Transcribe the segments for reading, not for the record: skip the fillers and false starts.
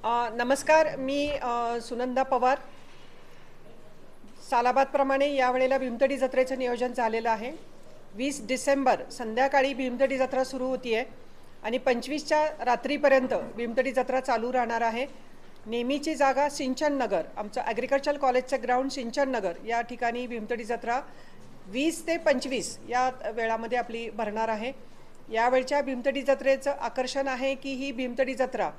नमस्कार, मी सुनंदा पवार. सालाबादप्रमाणे यावेळेला भीमतडी जत्रेचं नियोजन झालेलं आहे. 20 डिसेंबर संध्याकाळी भीमतडी जत्रा सुरू होती आहे आणि 25च्या रात्रीपर्यंत भीमतडी जत्रा चालू राहणार आहे. नेहमीची जागा सिंचन नगर, आमचं ॲग्रिकल्चर कॉलेजचं ग्राउंड सिंचन नगर या ठिकाणी भीमतडी जत्रा 20 ते 25 या वेळामध्ये आपली भरणार आहे. यावेळच्या भीमतडी जत्रेचं आकर्षण आहे की ही भीमतडी जत्रा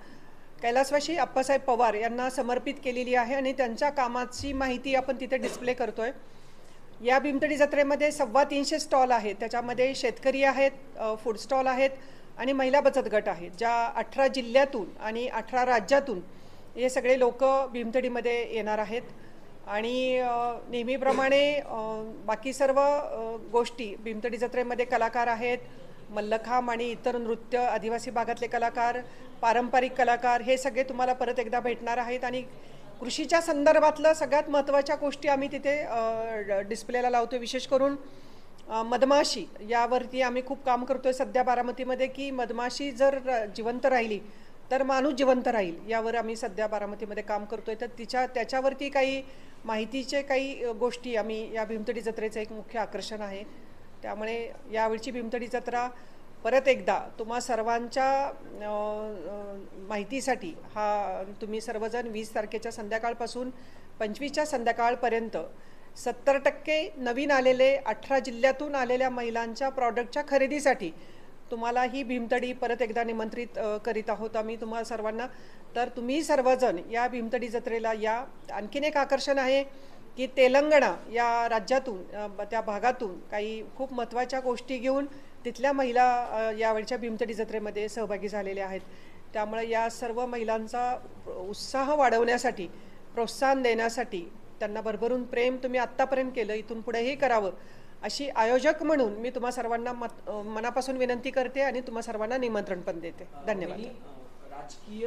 कैलासवासी अप्पासाहेब पवार यांना समर्पित केलेली आहे आणि त्यांच्या कामाची माहिती आपण तिथे डिस्प्ले करतोय. या भीमतडी जत्रेमध्ये 350 स्टॉल आहेत. त्याच्यामध्ये शेतकरी आहेत, फूड स्टॉल आहेत आणि महिला बचत गट आहेत. ज्या 18 जिल्ह्यातून आणि 18 राज्यातून हे सगळे लोक भीमतडीमध्ये येणार आहेत. आणि नेहमीप्रमाणे बाकी सर्व गोष्टी भीमतडी जत्रेमध्ये कलाकार आहेत, मल्लखांब आणि इतर नृत्य, आदिवासी भागातले कलाकार, पारंपरिक कलाकार हे सगळे तुम्हाला परत एकदा भेटणार आहेत. आणि कृषीच्या संदर्भातलं सगळ्यात महत्त्वाच्या गोष्टी आम्ही तिथे डिस्प्लेला लावतो. विशेष करून मधमाशी यावरती आम्ही खूप काम करतोय सध्या बारामतीमध्ये, की मधमाशी जर जिवंत राहिली तर माणूस जिवंत राहील, यावर आम्ही सध्या बारामतीमध्ये काम करतोय. तर त्याच्यावरती काही माहितीचे काही गोष्टी आम्ही या भीमतडी जत्रेचं एक मुख्य आकर्षण आहे. त्यामुळे यावेळची भीमतडी जत्रा परत एकदा तुम्हा सर्वांच्या माहितीसाठी तुम्ही सर्वजण 20 तारखेच्या संध्याकाळपासून 25च्या संध्याकाळपर्यंत 70% नवीन आलेले 18 जिल्ह्यातून आलेल्या महिलांच्या प्रॉडक्टच्या खरेदीसाठी तुम्हाला ही भीमतडी परत एकदा निमंत्रित करीत आहोत आम्ही तुम्हा सर्वांना. तर तुम्ही सर्वजण या भीमतडी जत्रेला या. आणखीन एक आकर्षण आहे की तेलंगणा या राज्यातून, त्या भागातून काही खूप महत्त्वाच्या गोष्टी घेऊन तिथल्या महिला यावेळच्या भीमतडी जत्रेमध्ये सहभागी झालेल्या आहेत. त्यामुळे या सर्व महिलांचा उत्साह वाढवण्यासाठी, प्रोत्साहन देण्यासाठी, त्यांना भरभरून प्रेम तुम्ही आत्तापर्यंत केलं, इथून पुढेही करावं अशी आयोजक म्हणून मी तुम्हा सर्वांना मनापासून विनंती करते आणि तुम्हा सर्वांना निमंत्रण पण देते. धन्यवाद. राजकीय